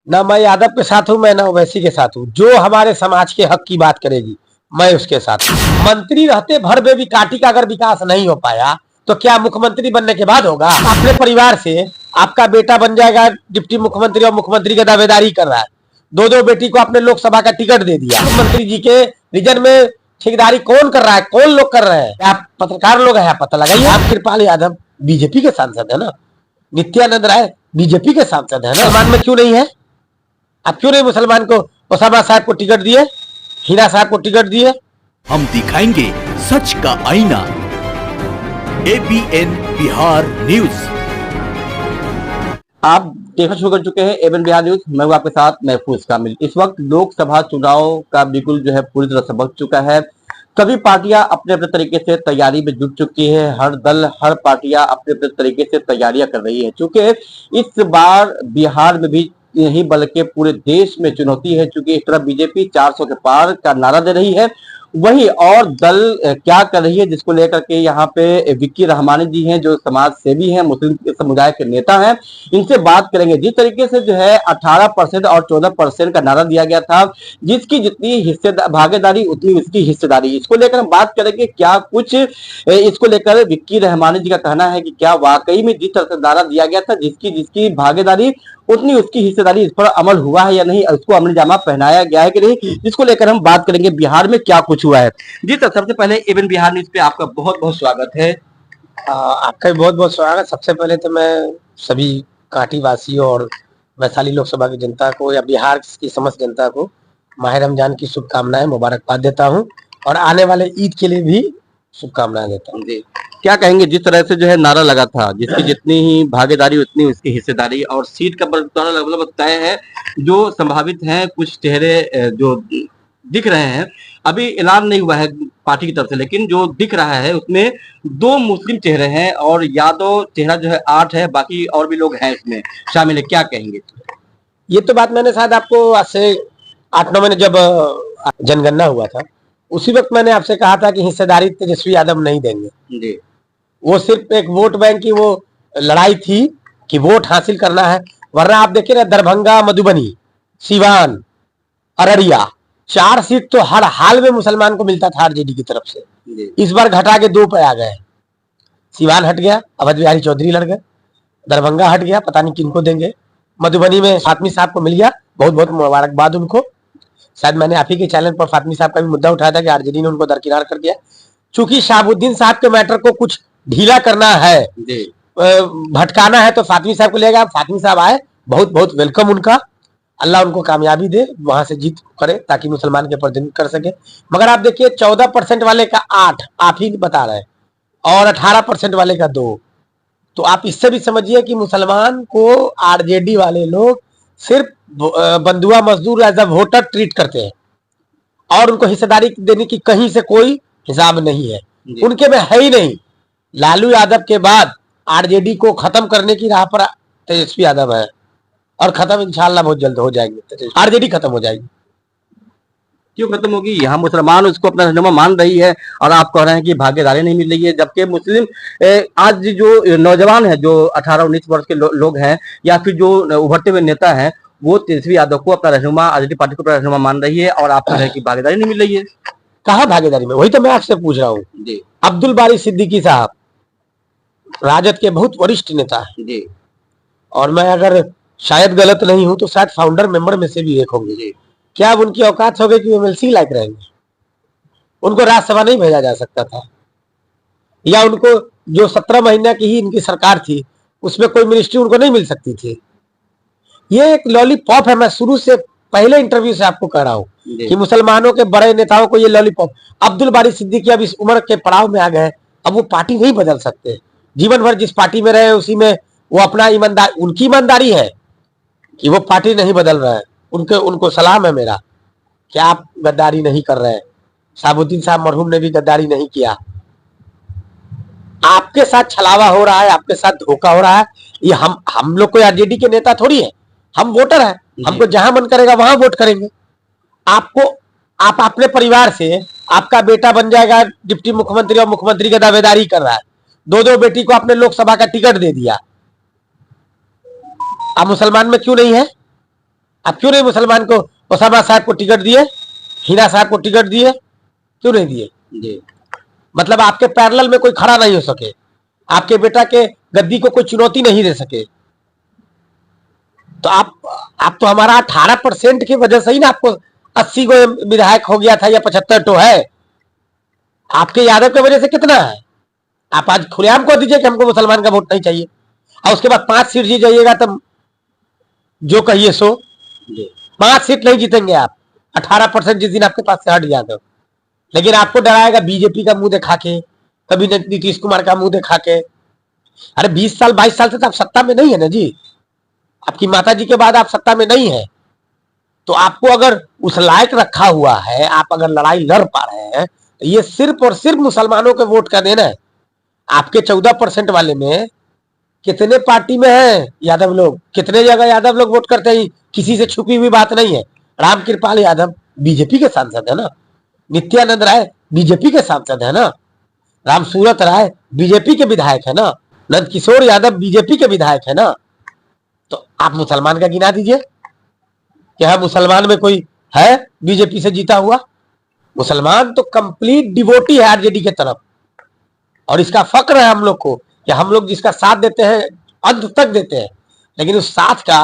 ना मैं यादव के साथ हूँ, मैं ना ओवैसी के साथ हूँ। जो हमारे समाज के हक की बात करेगी मैं उसके साथ हूँ। मंत्री रहते भर में भी काटी का अगर विकास नहीं हो पाया तो क्या मुख्यमंत्री बनने के बाद होगा? अपने परिवार से आपका बेटा बन जाएगा डिप्टी मुख्यमंत्री और मुख्यमंत्री की दावेदारी कर रहा है। दो दो बेटी को आपने लोकसभा का टिकट दे दिया। मुख्यमंत्री जी के रीजन में ठेकेदारी कौन कर रहा है, कौन लोग कर रहे हैं? आप पत्रकार लोग हैं, पता लगाइए। आप कृपाल यादव बीजेपी के सांसद है ना, नित्यानंद राय बीजेपी के सांसद है ना, मुसलमान में क्यों नहीं है? आप क्यों नहीं मुसलमान को, ओसामा साहब को टिकट दिए, हीरा साहब को टिकट दिए? हम दिखाएंगे सच का आईना। ABN Bihar news. आप देखना शुरू कर चुके हैं ABN बिहार न्यूज। मैं हूं आपके साथ महफूज कामिल। इस वक्त लोकसभा चुनाव का बिल्कुल जो है पूरी तरह से वक्त चुका है। सभी पार्टियां अपने अपने तरीके से तैयारी में जुट चुकी है। हर दल, हर पार्टियां अपने अपने तरीके से तैयारियां कर रही है। चूंकि इस बार बिहार में भी नहीं बल्कि पूरे देश में चुनौती है। चूंकि इस तरफ बीजेपी 400 के पार का नारा दे रही है, वही और दल क्या कर रही है, जिसको लेकर के यहाँ पे विक्की रहमानी जी हैं जो समाज सेवी हैं, मुस्लिम समुदाय के नेता हैं, इनसे बात करेंगे। जिस तरीके से जो है 18% और 14% का नारा दिया गया था, जिसकी जितनी हिस्सेदारी भागीदारी उतनी उसकी हिस्सेदारी, इसको लेकर हम बात करेंगे। क्या कुछ इसको लेकर विक्की रहमानी जी का कहना है कि क्या वाकई में जिस तरह से नारा दिया गया था, जिसकी जिसकी भागीदारी उतनी उसकी हिस्सेदारी, इस पर अमल हुआ है या नहीं, उसको अमल जामा पहनाया गया है कि नहीं, जिसको लेकर हम बात करेंगे। बिहार में क्या कुछ हुआ है। जी सर, सबसे पहले ABN बिहार न्यूज पे आपका बहुत बहुत स्वागत है। आपका भी बहुत बहुत स्वागत। सबसे पहले तो मैं सभी कांटी वासियों और वैशाली लोकसभा की जनता को या बिहार की समस्त जनता को माह रमजान की शुभकामनाएं, मुबारकबाद देता हूं और आने वाले ईद के लिए भी शुभकामनाएं देता हूं। जी, क्या कहेंगे जिस तरह से जो है नारा लगा था, जिसकी जितनी ही भागीदारी उतनी उसकी हिस्सेदारी, और सीट का बंटवारा लगभग तय है। जो संभावित हैं कुछ चेहरे जो दिख रहे हैं, अभी ऐलान नहीं हुआ है पार्टी की तरफ से, लेकिन जो दिख रहा है उसमें 2 मुस्लिम चेहरे हैं और यादव चेहरा जो है 8 है, बाकी और भी लोग हैं इसमें शामिल है। क्या कहेंगे? ये तो बात मैंने शायद आपको आज से 8-9 महीने जब जनगणना हुआ था उसी वक्त मैंने आपसे कहा था कि हिस्सेदारी तेजस्वी यादव नहीं देंगे जी, वो सिर्फ एक वोट बैंक की वो लड़ाई थी कि वोट हासिल करना है। वरना आप देखिए ना, दरभंगा, मधुबनी, सिवान, अररिया 4 सीट तो हर हाल में मुसलमान को मिलता था आरजेडी की तरफ से। इस बार घटा के 2 पे आ गए। सिवान हट गया, अवध बिहारी चौधरी लड़ गए। दरभंगा हट गया, पता नहीं किनको देंगे। मधुबनी में फातमी साहब को मिल गया, बहुत बहुत मुबारकबाद उनको। शायद मैंने आप ही के चैनल पर फातमी साहब का भी मुद्दा उठाया था कि आरजेडी ने उनको दरकिनार कर दिया। चूंकि शाहबुद्दीन साहब के मैटर को कुछ ढीला करना है, भटकाना है, तो फातमी साहब को लेगा। फातमी साहब आए, बहुत बहुत वेलकम उनका। अल्लाह उनको कामयाबी दे, वहां से जीत करे ताकि मुसलमान के प्रतिनिधित्व कर सके। मगर आप देखिए 14% वाले का 8 आप ही बता रहे हैं और 18% वाले का 2। तो आप इससे भी समझिए कि मुसलमान को आरजेडी वाले लोग सिर्फ बंधुआ मजदूर एज अ वोटर ट्रीट करते हैं और उनको हिस्सेदारी देने की कहीं से कोई हिसाब नहीं है, उनके में है ही नहीं। लालू यादव के बाद आरजेडी को खत्म करने की राह पर तेजस्वी यादव है और खत्म इंशाल्लाह बहुत जल्द हो जाएंगे। आरजेडी खत्म हो जाएगी। क्यों खत्म होगी? यहाँ मुसलमान उसको अपना रहनुमा मान रही है और आप कह रहे हैं कि भागीदारी नहीं मिल रही है, जबकि मुस्लिम आज जो नौजवान है, जो 18-19 वर्ष के लोग हैं या फिर जो उभरते हुए नेता हैं, वो तेजस्वी यादव को अपना रहनुमा, आरजेडी पार्टी को अपना रहनुमा मान रही है और आप कह रहे हैं कि भागीदारी नहीं मिल रही है। कहाँ भागीदारी में? वही तो मैं आपसे पूछ रहा हूँ। अब्दुल बारी सिद्दीकी साहब राजद के बहुत वरिष्ठ नेता है जी, और मैं अगर शायद गलत नहीं हूं तो शायद फाउंडर मेंबर में से भी एक होंगे जी। क्या अब उनकी औकात हो गई कि एमएलसी लायक रहेंगे? उनको राज्यसभा नहीं भेजा जा सकता था? या उनको जो 17 महीना की ही इनकी सरकार थी उसमें कोई मिनिस्ट्री उनको नहीं मिल सकती थी? ये एक लॉलीपॉप है। मैं शुरू से पहले इंटरव्यू से आपको कह रहा हूं कि मुसलमानों के बड़े नेताओं को ये लॉलीपॉप। अब्दुल बारी सिद्दीकी अब इस उम्र के पड़ाव में आ गए, अब वो पार्टी नहीं बदल सकते। जीवन भर जिस पार्टी में रहे उसी में वो अपना ईमानदार, उनकी ईमानदारी है कि वो पार्टी नहीं बदल रहा है। उनको सलाम है मेरा कि आप गद्दारी नहीं कर रहे हैं। शाहबुद्दीन साहब मरहूम ने भी गद्दारी नहीं किया। आपके साथ छलावा हो रहा है, आपके साथ धोखा हो रहा है। ये हम लोग कोई आरजेडी के नेता थोड़ी है, हम वोटर हैं। हमको जहां मन करेगा वहां वोट करेंगे। आप अपने परिवार से आपका बेटा बन जाएगा डिप्टी मुख्यमंत्री और मुख्यमंत्री की दावेदारी कर रहा है। दो दो बेटी को आपने लोकसभा का टिकट दे दिया। आप मुसलमान में क्यों नहीं है? आप क्यों नहीं मुसलमान को, ओसामा साहब को टिकट दिए, हिना साहब को टिकट दिए, क्यों नहीं दिए? जी मतलब आपके पैरेलल में कोई खड़ा नहीं हो सके, आपके बेटा के गद्दी को कोई चुनौती नहीं दे सके। तो आप तो हमारा 18% की वजह से ही ना आपको 80 को विधायक हो गया था या 75 तो है। आपके यादव की वजह से कितना है? आप आज खुलेआम कह दीजिए कि हमको मुसलमान का वोट नहीं चाहिए, और उसके बाद 5 सीट जीत जाइएगा तब जो कहिए सो। 5 सीट नहीं जीतेंगे आप, 18% जिस दिन आपके पास से हट यादव। लेकिन आपको डराएगा बीजेपी का मुंह दिखा के, कभी नीतीश कुमार का मुंह दिखा के। अरे 20 साल 22 साल से तो आप सत्ता में नहीं है ना जी, आपकी माता जी के बाद आप सत्ता में नहीं है। तो आपको अगर उस लायक रखा हुआ है, आप अगर लड़ाई लड़ पा रहे हैं, तो ये सिर्फ और सिर्फ मुसलमानों के वोट का देना है। आपके 14% वाले में कितने पार्टी में है यादव लोग, कितने जगह यादव लोग वोट करते हैं, किसी से छुपी हुई बात नहीं है। रामकृपाल यादव बीजेपी के सांसद है ना, नित्यानंद राय बीजेपी के सांसद है ना, रामसूरत राय बीजेपी के विधायक है ना, नंद किशोर यादव बीजेपी के विधायक है ना। तो आप मुसलमान का गिना दीजिए, क्या मुसलमान में कोई है बीजेपी से जीता हुआ? मुसलमान तो कंप्लीट डिवोटी है आरजेडी के तरफ, और इसका फक्र है हम लोग को कि हम लोग जिसका साथ देते हैं अंत तक देते हैं, लेकिन उस साथ का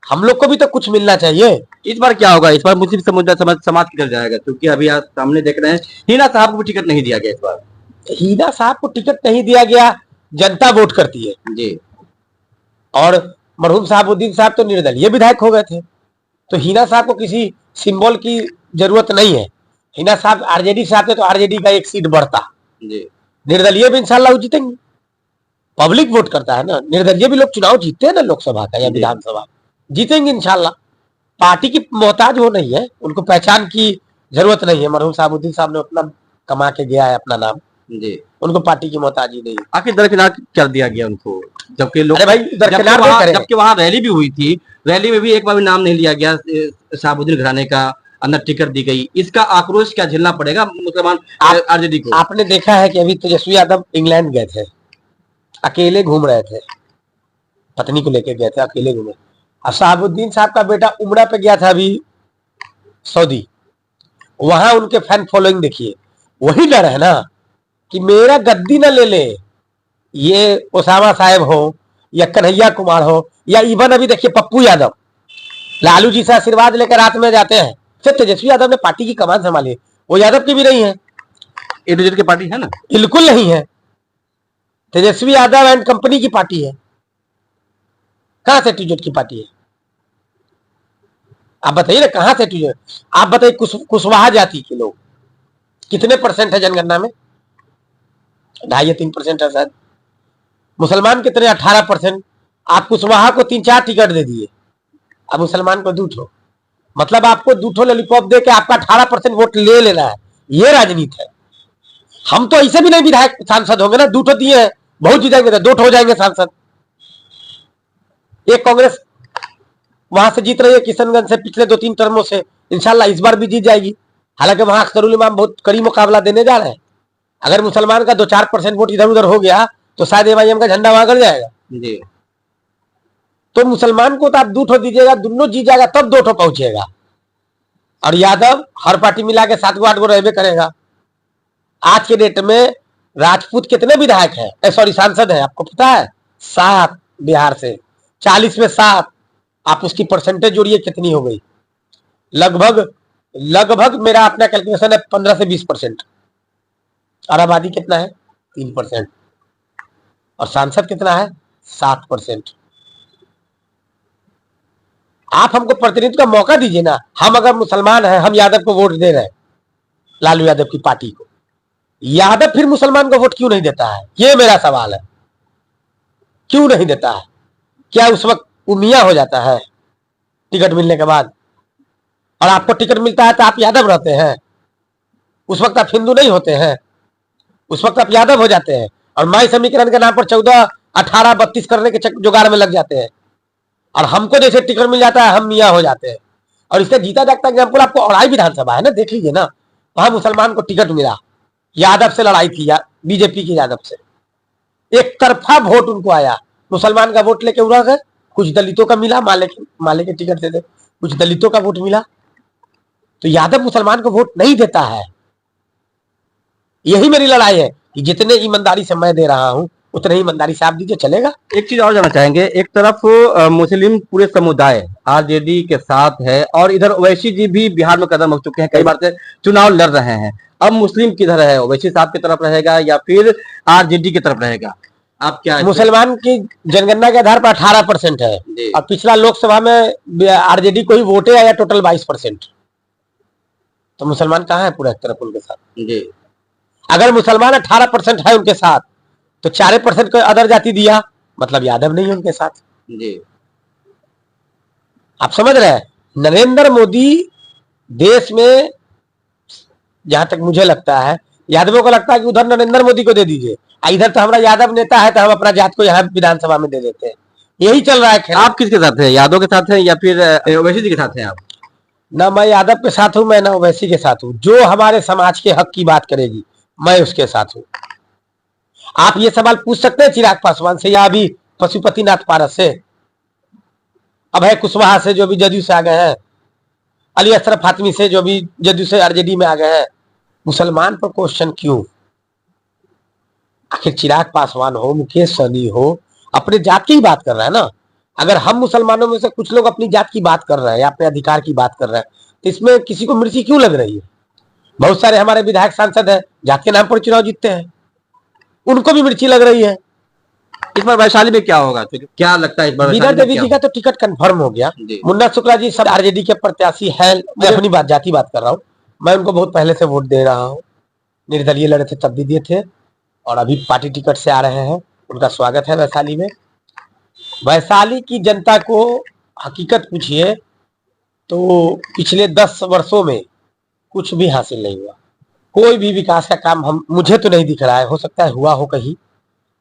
हम लोग को भी तो कुछ मिलना चाहिए। इस बार क्या होगा? इस बार मुस्लिम समुदाय समाज किधर जाएगा? क्योंकि अभी आप सामने देख रहे हैं हिना साहब को भी टिकट नहीं दिया गया इस बार। हिना साहब को टिकट नहीं दिया गया, जनता वोट करती है जी। और मरहूम साहबुद्दीन साहब तो निर्दलीय विधायक हो गए थे, तो हिना साहब को किसी सिंबल की जरूरत नहीं है। हिना साहब आरजेडी से आते तो आरजेडी का एक सीट बढ़ता जी। निर्दलीय भी इंशाल्लाह जीतेंगे, पब्लिक वोट करता है ना, निर्दलीय भी लोग चुनाव जीतते हैं ना, लोकसभा का या विधानसभा जीतेंगे इंशाल्लाह। पार्टी की मोहताज वो नहीं है, उनको पहचान की जरूरत नहीं है। मरहूम साहबुद्दीन साहब ने अपना कमा के गया है अपना नाम जी, उनको पार्टी की मोहताजी नहीं। आखिर दरकिनार कर दिया गया उनको, जबकि लोग, अरे भाई दरकिनार जबकि वहां रैली भी हुई थी, रैली में भी एक बार भी नाम नहीं लिया गया साहबुद्दीन घराने का, अंदर टिकट दी गई। इसका आक्रोश क्या झेलना पड़ेगा मुसलमान आरजेडी को? आपने देखा है कि अभी तेजस्वी यादव इंग्लैंड गए थे, अकेले घूम रहे थे, पत्नी को लेके गए थे, अकेले घूमे। और साहबुद्दीन साहब का बेटा उमरा पे गया था अभी सऊदी, वहां उनके फैन फॉलोइंग देखिए। वही डर है ना कि मेरा गद्दी ना ले ले ये ओसामा साहब हो या कन्हैया कुमार हो या इवन अभी देखिए पप्पू यादव, लालू जी से आशीर्वाद लेकर रात में जाते हैं, फिर तेजस्वी यादव ने पार्टी की कमान संभाली, वो यादव की भी नहीं है, ए टू जेड की पार्टी है ना, बिल्कुल नहीं है। तेजस्वी यादव एंड कंपनी की पार्टी है, कहां से टीजेड की पार्टी है? आप बताइए ना कहां से टीजेड? आप बताइए कुशवाहा जाति के लोग कितने परसेंट है जनगणना में? 2.5 या 3% है शायद। मुसलमान कितने? 18%। आप कुशवाहा को 3-4 टिकट दे दिए, अब मुसलमान को 2 ठो, मतलब आपको 2 ठो लॉलीपॉप दे के आपका 18% वोट ले लेना है, ये राजनीति है। हम तो ऐसे भी नहीं विधायक सांसद होंगे ना, 2 ठो दिए हैं, बहुत जीतेंगे तो 2 ठो हो जाएंगे सांसद। एक कांग्रेस वहां से जीत रही है किशनगंज से पिछले 2-3 टर्मों से, इंशाल्लाह इस बार भी जीत जाएगी। हालांकि वहां अख्तरुल इमाम बहुत कड़ी मुकाबला देने जा रहे हैं। अगर मुसलमान का 2-4% वोट इधर उधर हो गया तो शायद एमआईएम का झंडा वहां गड़ जाएगा जी। तो मुसलमान को तो आप 2 ठो दीजिएगा, दोनों जीत जाएगा तब 2 ठो पहुंचेगा। और यादव हर पार्टी मिला के 7 गो 8 गो रहबे करेगा। आज के डेट में राजपूत कितने विधायक है, सॉरी सांसद है, आपको पता है? 7 बिहार से, 40 में 7। आप उसकी परसेंटेज जोड़िए कितनी हो गई? लगभग मेरा अपना कैलकुलेशन है 15 से 20%। और आबादी कितना है? 3%। और सांसद कितना है? 7%। आप हमको प्रतिनिधित्व का मौका दीजिए ना। हम अगर मुसलमान हैं, हम यादव को वोट दे रहे हैं, लालू यादव की पार्टी को, यादव फिर मुसलमान को वोट क्यों नहीं देता है? ये मेरा सवाल है, क्यों नहीं देता है? क्या उस वक्त उमिया हो जाता है टिकट मिलने के बाद? और आपको टिकट मिलता है तो आप यादव रहते हैं, उस वक्त आप हिंदू नहीं होते हैं, उस वक्त आप यादव हो जाते हैं और माई समीकरण के नाम पर 14, 18, 32 करने के जुगाड़ में लग जाते हैं। और हमको जैसे टिकट मिल जाता है हम मियाँ हो जाते हैं। और इसका जीता जागता एग्जाम्पल आपको औराई विधानसभा है ना, देख लीजिए ना, वहां मुसलमान को टिकट मिला, यादव से लड़ाई थी, बीजेपी की यादव से, एक तरफा वोट उनको आया, मुसलमान का वोट लेके उड़ा गए, कुछ दलितों का मिला, माले के टिकट दे दे। कुछ दलितों का वोट मिला। तो यादव मुसलमान को वोट नहीं देता है। यही मेरी लड़ाई है कि जितने ईमानदारी से मैं दे रहा हूं उतने ही ईमानदारी से आप दीजिए, चलेगा। एक चीज और जानना चाहेंगे, एक तरफ मुस्लिम पूरे समुदाय आरजेडी के साथ है और इधर ओवैसी जी भी बिहार में कदम रख चुके हैं, कई बार से चुनाव लड़ रहे हैं। अब मुस्लिम किधर है, ओवैसी साहब की तरफ रहेगा या फिर आरजेडी की तरफ रहेगा? आप क्या मुसलमान की जनगणना के आधार पर 18% है और पिछला लोकसभा में आरजेडी को ही वोटे आया टोटल 22%। तो मुसलमान कहाँ है पूरा एक तरफ उनके साथ? जी। अगर मुसलमान 18% है उनके साथ तो 4% को अदर जाति दिया, मतलब यादव नहीं है उनके साथ। जी। आप समझ रहे हैं? नरेंद्र मोदी देश में, जहां तक मुझे लगता है, यादवों को लगता है कि उधर नरेंद्र मोदी को दे दीजिए, इधर तो हमारा यादव नेता है तो हम अपना जात को यहाँ विधानसभा में दे देते हैं। यही चल रहा है खेल। आप किसके साथ हैं, यादव के साथ हैं या फिर ओवैसी जी के साथ हैं आप? ना मैं यादव के साथ हूं, मैं ना ओवैसी के साथ हूं। जो हमारे समाज के हक की बात करेगी मैं उसके साथ हूं। आप ये सवाल पूछ सकते हैं चिराग पासवान से या अभी पशुपतिनाथ पारस से, अभय कुशवाहा से जो भी जदयू से आ गए हैं, अली अशरफ फातमी से जो भी जदयू से आरजेडी में आ गए हैं। मुसलमान पर क्वेश्चन क्यों? आखिर चिराग पासवान हो, मुकेश सहनी हो, अपने जात की ही बात कर रहा है ना। अगर हम मुसलमानों में से कुछ लोग अपनी जात की बात कर रहे हैं या अपने अधिकार की बात कर रहे हैं तो इसमें किसी को मिर्ची क्यों लग रही है? बहुत सारे हमारे विधायक सांसद हैं जात के नाम पर चुनाव जीतते हैं, उनको भी मिर्ची लग रही है। इस बार वैशाली में क्या होगा, तो क्या लगता है इस बार? बीना देवी जी का तो टिकट कंफर्म हो गया। मुन्ना शुक्ला जी सब आरजेडी के प्रत्याशी है। मैं अपनी बात जाति बात कर रहा हूँ, मैं उनको बहुत पहले से वोट दे रहा हूँ। निर्दलीय लड़े थे तब भी दिए थे और अभी पार्टी टिकट से आ रहे हैं। उनका स्वागत है वैशाली में। वैशाली की जनता को हकीकत पूछिए तो पिछले 10 वर्षों में कुछ भी हासिल नहीं हुआ। कोई भी विकास का काम मुझे तो नहीं दिख रहा है। हो सकता है हुआ हो कहीं,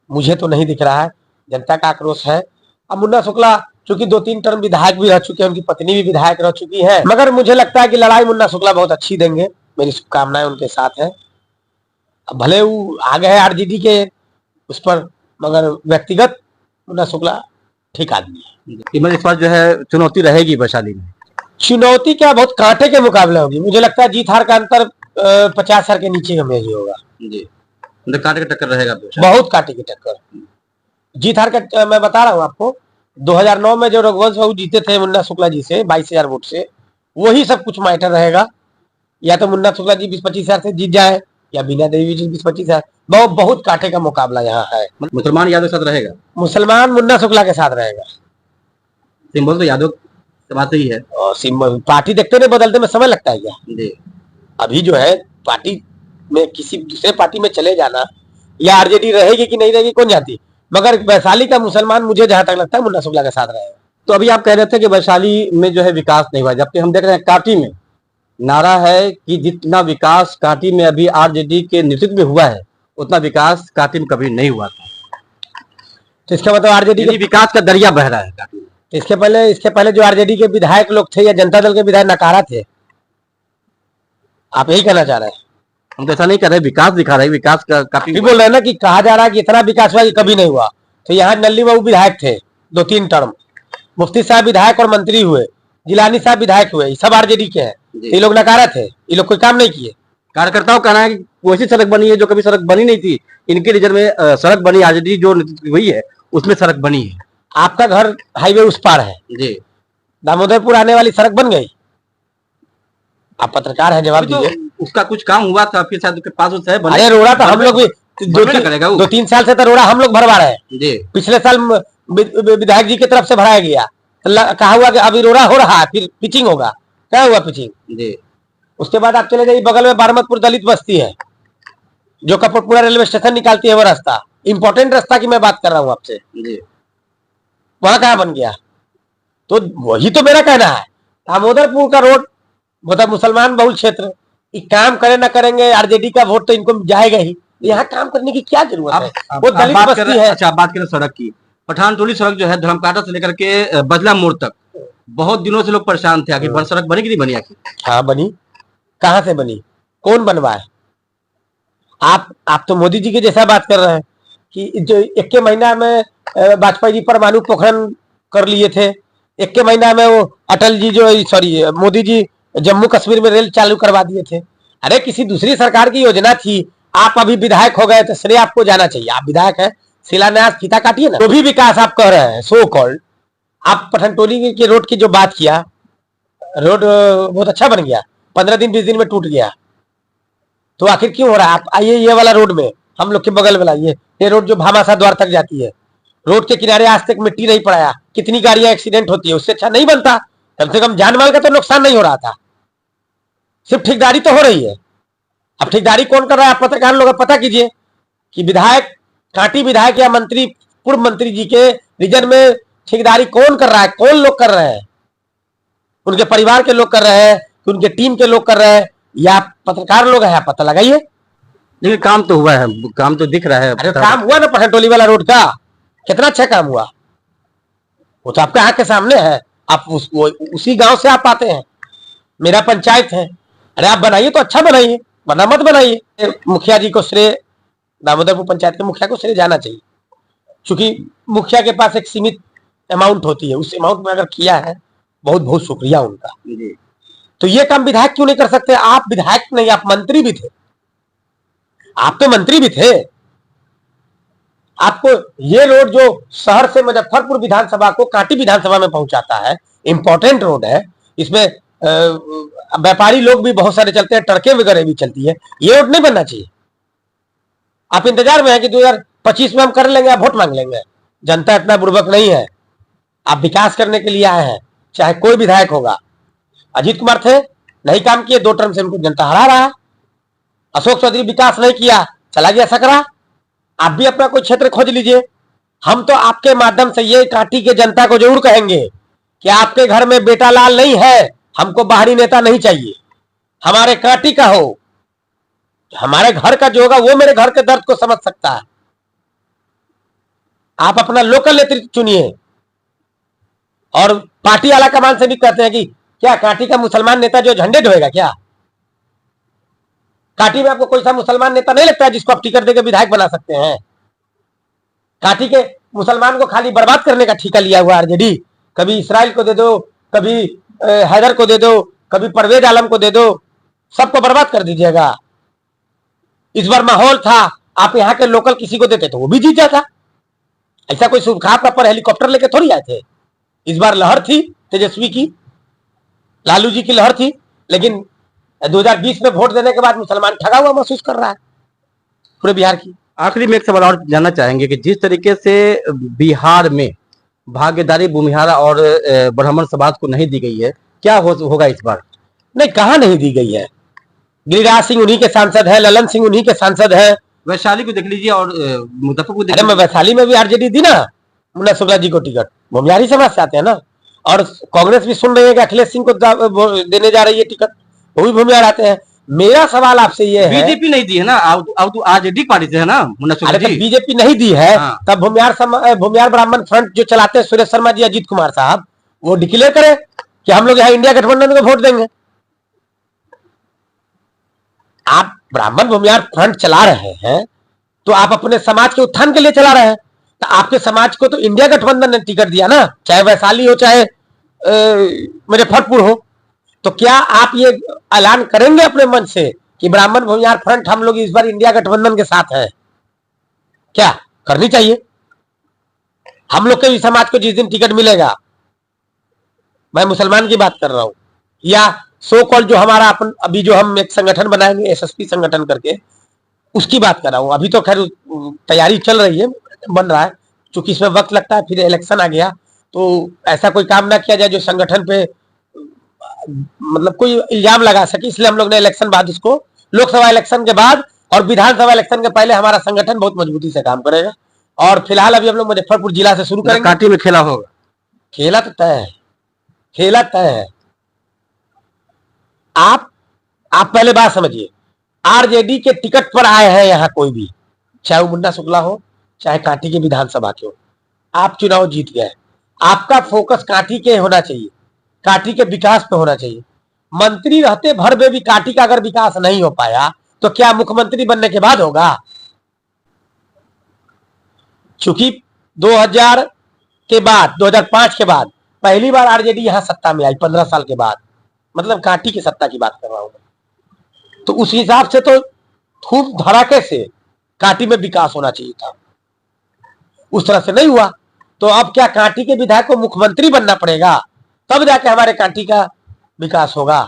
मुझे तो नहीं दिख रहा है। जनता का आक्रोश है। अब मुन्ना शुक्ला चूंकि 2-3 टर्म विधायक भी रह चुके हैं, उनकी पत्नी भी विधायक रह चुकी है, मगर मुझे लगता है कि लड़ाई मुन्ना शुक्ला बहुत अच्छी देंगे। मेरी शुभकामनाएं उनके साथ है। अब भले वो आ गए आरजेडी के उस पर, मगर व्यक्तिगत मुन्ना शुक्ला ठीक आदमी है। इस बार जो है चुनौती रहेगी वैशाली में। चुनौती क्या, बहुत कांटे के मुकाबले होगी। मुझे लगता है जीत हार का अंतर 50,000 के नीचे में ही होगा। जी, मतलब कांटे की टक्कर रहेगा, बहुत कांटे की टक्कर। जीत हार का मैं बता रहा हूँ आपको, 2009 में जो रघुवंश बाबू जीते थे मुन्ना शुक्ला जी से 22,000 वोट से, वही सब कुछ मैटर रहेगा। या तो मुन्ना शुक्ला जी 20-25,000 से जीत जाए या बीना देवी जी 20-25,000। बहुत कांटे का मुकाबला यहाँ है। मुसलमान यादव के साथ रहेगा, मुसलमान मुन्ना शुक्ला के साथ रहेगा। सिंबल तो यादव समाज ही है और सिंबल पार्टी देखते नहीं बदलते में समय लगता है क्या? जी। अभी जो है पार्टी में किसी दूसरे पार्टी में चले जाना या आरजेडी रहेगी कि नहीं रहेगी कौन जानती, मगर वैशाली का मुसलमान मुझे जहां तक लगता है मुन्ना शुक्ला के साथ रहेगा। तो अभी आप कह रहे थे कि वैशाली में जो है विकास नहीं हुआ, जबकि हम देख रहे हैं कांटी में नारा है कि जितना विकास कांटी में अभी आरजेडी के नेतृत्व में हुआ है उतना विकास कांटी में कभी नहीं हुआ था। तो इसका मतलब आरजेडी के विकास का दरिया बह रहा है कांटी में। इसके पहले जो आरजेडी के विधायक लोग थे या जनता दल के विधायक नकारा थे, आप यही कहना चाह रहे हैं? हम तो ऐसा नहीं कर रहे, विकास दिखा रहे, विकास का काफी बोल रहे हैं ना कि कहा जा रहा है कि इतना विकास हुआ कि कभी नहीं हुआ। तो यहाँ नल्ली बाबू विधायक थे 2-3 टर्म, मुफ्ती साहब विधायक और मंत्री हुए, जिलानी साहब विधायक हुए, सब आरजेडी के हैं। ये लोग नकारा थे, ये लोग कोई काम नहीं किए। कार्यकर्ताओं का कहना है कि वैसी सड़क बनी है जो कभी सड़क बनी नहीं थी, इनके रीजन में सड़क बनी, आरजेडी जो हुई है उसमें सड़क बनी है। आपका घर हाईवे उस पार है जी, दामोदरपुर आने वाली सड़क बन गई। आप पत्रकार हैं, जवाब दीजिए। उसका कुछ काम हुआ था फिर शायद के पास उसे बने। अरे रोड़ा तो हम लोग भी 2-3 साल से तो रोड़ा हम लोग भरवा रहे हैं जी। पिछले साल विधायक जी की तरफ से भराया गया, कहा हुआ कि अभी रोड़ा हो रहा है, फिर पिचिंग होगा। क्या हुआ पिचिंग जी। उसके बाद आप चले जाइए, बगल में बारमतपुर दलित बस्ती है जो कपूरपुरा रेलवे स्टेशन निकालती है, वो रास्ता इंपॉर्टेंट रास्ता की मैं बात कर रहा हूँ आपसे जी। वहां कहाँ बन गया? तो वही तो मेरा कहना है, दामोदरपुर का रोड मतलब मुसलमान बहुल क्षेत्र, काम करे ना करेंगे, आरजेडी का वोट तो इनको जाएगा ही। यहाँ काम करने की क्या जरूरत है? वो दलित बस्ती है। अच्छा, बात करें सड़क की, पठान टोली सड़क जो है धर्मकांटा से लेकर के बजला मोड़ तक बहुत दिनों से लोग परेशान थे, आखिर सड़क बनी कि नहीं बनी? आखिर हाँ बनी। कहाँ से बनी? कौन बनवाए? आप तो मोदी जी के जैसा बात कर रहे हैं कि जो 1 महीना में वाजपेयी जी परमाणु पोखरण कर लिए थे, 1 महीना में वो अटल जी जो सॉरी मोदी जी जम्मू कश्मीर में रेल चालू करवा दिए थे। अरे किसी दूसरी सरकार की योजना थी, आप अभी विधायक हो गए तो श्रेय आपको जाना चाहिए। आप विधायक हैं, शिलान्यास फीता काटिए ना। तो भी विकास आप कह रहे हैं सो कॉल्ड। आप पठनटोली के रोड की जो बात किया, रोड बहुत अच्छा बन गया, 15 दिन 20 दिन में टूट गया, तो आखिर क्यों हो रहा है? आप आइए ये वाला रोड में, हम लोग के बगल वाला ये रोड जो भामाशाह द्वार तक जाती है, रोड के किनारे आज तक मिट्टी नहीं पड़ाया, कितनी गाड़ियां एक्सीडेंट होती है, उससे अच्छा नहीं बनता। कम से कम जान माल का तो नुकसान नहीं हो रहा था, सिर्फ ठेकेदारी तो हो रही है। अब ठेकेदारी कौन कर रहा है? आप पत्रकार लोग पता कीजिए कि विधायक, कांटी विधायक या मंत्री, पूर्व मंत्री जी के रीजन में ठेकेदारी कौन कर रहा है? कौन लोग कर रहे हैं? उनके परिवार के लोग कर रहे हैं कि उनके टीम के लोग कर रहे हैं, या पत्रकार लोग हैं? पता लगाइए। लेकिन काम तो हुआ है, काम तो दिख रहा है। अरे काम हुआ ना, पठनटोली वाला रोड का कितना अच्छा काम हुआ, वो तो आपके आंख के सामने है। आप उसी गांव से आप आते हैं, मेरा पंचायत है। अरे आप बनाइए तो अच्छा बनाइए, वरना मत बनाइए। मुखिया जी को श्रेय, दामोदरपुर पंचायत के मुखिया को श्रेय जाना चाहिए, क्योंकि मुखिया के पास एक सीमित अमाउंट होती है, उस अमाउंट में अगर किया है, बहुत बहुत शुक्रिया उनका। तो ये काम विधायक क्यों नहीं कर सकते? आप विधायक नहीं, आप मंत्री भी थे, आप तो मंत्री भी थे। आपको ये रोड जो शहर से मुजफ्फरपुर विधानसभा को कांटी विधानसभा में पहुंचाता है, इंपॉर्टेंट रोड है, इसमें व्यापारी लोग भी बहुत सारे चलते हैं, ट्रकें वगैरह भी चलती है, ये रोड नहीं बनना चाहिए। आप इंतजार में है कि 2025 में हम कर लेंगे, आप वोट मांग लेंगे। जनता इतना बुर्बक नहीं है, आप विकास करने के लिए आए हैं, चाहे कोई विधायक होगा। अजीत कुमार थे, नहीं काम किए, 2 टर्म से उनको जनता हरा रहा है। अशोक चौधरी विकास नहीं किया, चला गया सकरा। आप भी अपना कोई क्षेत्र खोज लीजिए। हम तो आपके माध्यम से ये कांटी के जनता को जरूर कहेंगे कि आपके घर में बेटा लाल नहीं है, हमको बाहरी नेता नहीं चाहिए, हमारे कांटी का हो। हमारे घर का जो होगा वो मेरे घर के दर्द को समझ सकता है। आप अपना लोकल नेतृत्व चुनिए। और पार्टी आला कमान से भी कहते हैं कि क्या कांटी का मुसलमान नेता जो झंडे ढोएगा क्या? कांटी में आपको कोई सा मुसलमान नेता नहीं लगता है जिसको आप टिकट देकर विधायक बना सकते हैं? कांटी के मुसलमान को खाली बर्बाद करने का ठेका लिया हुआ आरजेडी। कभी इसराइल को दे दो, कभी हैदर को दे दो, कभी परवेज आलम को दे दो, सबको बर्बाद कर दीजिएगा। इस बार माहौल था, आप यहाँ के लोकल किसी को देते तो वो भी जीत जाता। ऐसा कोई सुखाप पर हेलीकॉप्टर लेके थोड़ी आए थे। इस बार लहर थी तेजस्वी की, लालू जी की लहर थी, लेकिन 2020 में वोट देने के बाद मुसलमान ठगा हुआ महसूस कर रहा है पूरे बिहार की। आखिरी में एक सवाल और जानना चाहेंगे कि जिस तरीके से बिहार में भागीदारी भूमिहारा और ब्राह्मण समाज को नहीं दी गई है, क्या होगा इस बार? नहीं, कहां नहीं दी गई है। गिरिराज सिंह उन्हीं के सांसद है, ललन सिंह उन्हीं के सांसद है। वैशाली को देख लीजिए और मुजफ्फरपुर देख अरे मैं वैशाली में भी आरजेडी दी ना मुन्ना शुक्ला जी को टिकट, भूमिहारी समाज से आते हैं ना। और कांग्रेस भी सुन रही है कि अखिलेश सिंह को देने जा रही है टिकट, वो भी भूमिहार आते हैं। मेरा सवाल आपसे ये है, बीजेपी नहीं दी है ना, अब तो आरजेडी पार्टी से है ना मुन्ना शुक्ला जी। बीजेपी नहीं दी है, हाँ। तब भूमिहार ब्राह्मण फ्रंट जो चलाते हैं सुरेश शर्मा जी, अजीत कुमार साहब, वो डिक्लेयर करे कि हम लोग यहाँ इंडिया गठबंधन को वोट देंगे। आप ब्राह्मण भूमिहार फ्रंट चला रहे हैं तो आप अपने समाज के उत्थान के लिए चला रहे हैं, तो आपके समाज को तो इंडिया गठबंधन ने टिकट दिया ना, चाहे वैशाली हो चाहे मुजफ्फरपुर हो। तो क्या आप ये ऐलान करेंगे अपने मन से कि ब्राह्मण भूमिहार फ्रंट हम लोग इस बार इंडिया गठबंधन के साथ है? क्या करनी चाहिए? हम लोग के भी समाज को जिस दिन टिकट मिलेगा, मैं मुसलमान की बात कर रहा हूं, या सो कॉल जो हमारा अपन अभी जो हम एक संगठन बनाएंगे एसएसपी संगठन करके, उसकी बात कर रहा हूं। अभी तो खैर तैयारी चल रही है, बन रहा है, चूंकि इसमें वक्त लगता है, फिर इलेक्शन आ गया, तो ऐसा कोई काम ना किया जाए जो संगठन पे मतलब कोई इल्जाम लगा सके। इसलिए हम लोग ने इलेक्शन बाद उसको, लोकसभा इलेक्शन के बाद और विधानसभा इलेक्शन के पहले हमारा संगठन बहुत मजबूती से काम करेगा। और फिलहाल अभी हम लोग मुजफ्फरपुर जिला से शुरू करेंगे। कांटी में खेला होगा? खेला तो तय है, खेला तय है। आप पहले बात समझिए, आरजेडी के टिकट पर आए हैं यहाँ कोई भी, चाहे वो मुन्ना शुक्ला हो चाहे कांटी के विधानसभा के हो, आप चुनाव जीत गए। आपका फोकस कांटी के होना चाहिए, कांटी के विकास पे होना चाहिए। मंत्री रहते भर में भी कांटी का अगर विकास नहीं हो पाया तो क्या मुख्यमंत्री बनने के बाद होगा? चूंकि 2000 के बाद, 2005 के बाद पहली बार आरजेडी यहाँ सत्ता में आई 15 साल के बाद, मतलब कांटी की सत्ता की बात कर रहा हूं मैं। तो उस हिसाब से तो खूब धड़ाके से कांटी में विकास होना चाहिए था, उस तरह से नहीं हुआ। तो अब क्या कांटी के विधायक को मुख्यमंत्री बनना पड़ेगा, तब जाके हमारे कांटी का विकास होगा,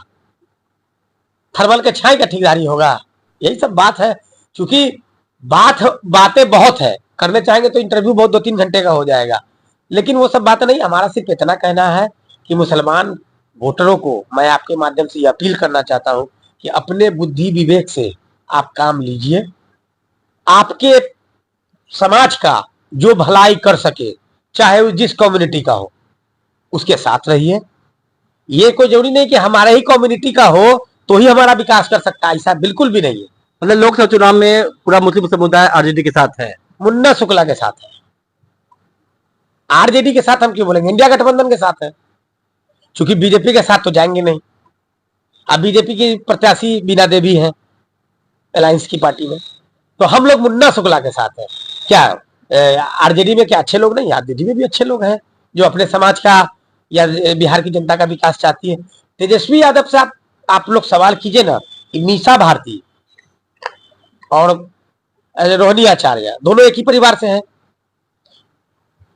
थर्मल के छाई का ठेकेदारी होगा? यही सब बात है। क्योंकि बातें बहुत है, करने चाहेंगे तो इंटरव्यू बहुत 2-3 घंटे का हो जाएगा, लेकिन वो सब बातें नहीं। हमारा सिर्फ इतना कहना है कि मुसलमान वोटरों को मैं आपके माध्यम से यह अपील करना चाहता हूं कि अपने बुद्धि विवेक से आप काम लीजिए, आपके समाज का जो भलाई कर सके, चाहे वो जिस कम्युनिटी का हो, उसके साथ रहिए। ये कोई जरूरी नहीं कि हमारे ही कम्युनिटी का हो तो ही हमारा विकास कर सकता है, ऐसा बिल्कुल भी नहीं है। मतलब लोकसभा चुनाव में पूरा मुस्लिम समुदाय आरजेडी के साथ है, मुन्ना शुक्ला के साथ है। आरजेडी के साथ हम क्यों बोलेंगे, इंडिया गठबंधन के साथ है, क्योंकि बीजेपी के साथ तो जाएंगे नहीं। अब बीजेपी की प्रत्याशी बीना देवी है अलायंस की पार्टी में, तो हम लोग मुन्ना शुक्ला के साथ है। क्या आरजेडी में क्या अच्छे लोग नहीं? आरजेडी में भी अच्छे लोग हैं जो अपने समाज का या बिहार की जनता का विकास चाहती है। तेजस्वी यादव से आप लोग सवाल कीजिए ना कि मीसा भारती और रोहिणी आचार्य दोनों एक ही परिवार से हैं।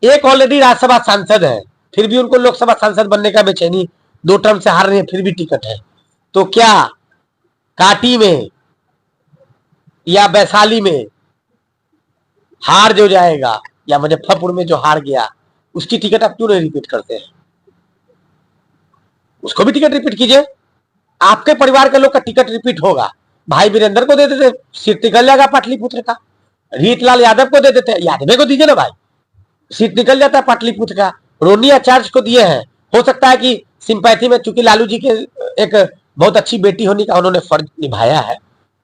एक ऑलरेडी राज्यसभा सांसद है, फिर भी उनको लोकसभा सांसद बनने का बेचैनी, 2 टर्म से हार रहे हैं, फिर भी टिकट है। तो क्या काटी में या वैशाली में हार जो जाएगा या मुजफ्फरपुर में जो हार गया, उसकी टिकट आप क्यों नहीं रिपीट करते हैं? उसको भी टिकट रिपीट कीजिए। आपके परिवार के लोग का टिकट रिपीट होगा, भाई वीरेंद्र को दे देते, सीट निकल जाएगा पाटलिपुत्र का। रीतलाल यादव को दे देते, यादव को दीजिए ना भाई, सीट निकल जाता है पाटलिपुत्र का। रोहिणी आचार्य को दिए हैं, हो सकता है कि सिंपैथी में, चूंकि लालू जी के एक बहुत अच्छी बेटी होने का उन्होंने फर्ज निभाया है,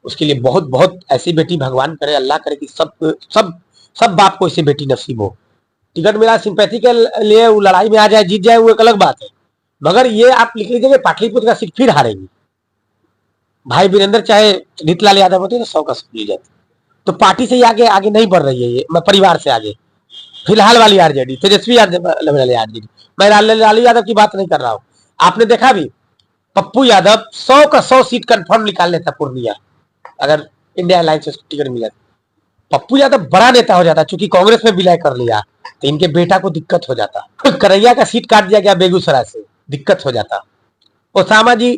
उसके लिए बहुत बहुत ऐसी बेटी भगवान करे, अल्लाह करे कि सब बाप को ऐसी बेटी नसीब हो। टिकट मिला सिंपैथी के लिए, वो लड़ाई में आ जाए, जीत जाए, वो एक अलग बात है। मगर ये आप लिख लीजिए पाटलिपुत्र का सीट फिर हारेंगे। भाई वीरेंद्र चाहे रीतलाल यादव होते तो 100 का सीट जाते। तो पार्टी से आगे आगे नहीं बढ़ रही है ये, मैं परिवार से आगे। फिलहाल वाली आरजेडी, तेजस्वी यादव आरजेडी, मैं लालू यादव की बात नहीं कर रहा हूं। आपने देखा भी, पप्पू यादव 100 का 100 सीट कंफर्म निकाल लेता पूर्णिया, अगर इंडिया अलायंस से टिकट मिला। पप्पू यादव बड़ा नेता हो जाता, चूंकि कांग्रेस में विलय कर लिया तो इनके बेटा को दिक्कत हो जाता। करैया का सीट काट दिया गया बेगूसराय से, दिक्कत हो जाता। ओसामा जी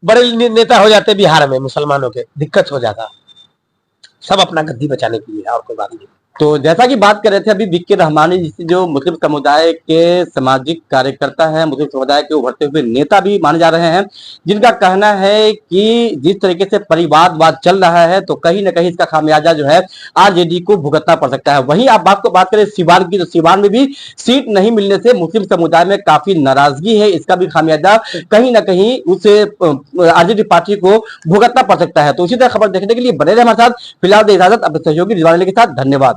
बड़े नेता हो जाते बिहार में, मुसलमानों के, दिक्कत हो जाता। सब अपना गद्दी बचाने के लिए, और कोई बात नहीं। तो जैसा कि बात कर रहे थे अभी विक्की रहमानी जी, जो मुस्लिम समुदाय के सामाजिक कार्यकर्ता है, मुस्लिम समुदाय के उभरते हुए नेता भी माने जा रहे हैं, जिनका कहना है कि जिस तरीके से परिवारवाद चल रहा है तो कहीं ना कहीं इसका खामियाजा जो है आरजेडी को भुगतना पड़ सकता है। वहीं आप बात करें सिवान की, तो सिवान में भी सीट नहीं मिलने से मुस्लिम समुदाय में काफी नाराजगी है। इसका भी खामियाजा कहीं ना कहीं उस आरजेडी पार्टी को भुगतना पड़ सकता है। तो उसी तरह खबर देखने के लिए बने रहे हमारे साथ। फिलहाल इजाजत, अपने सहयोगी रिजवान के साथ, धन्यवाद।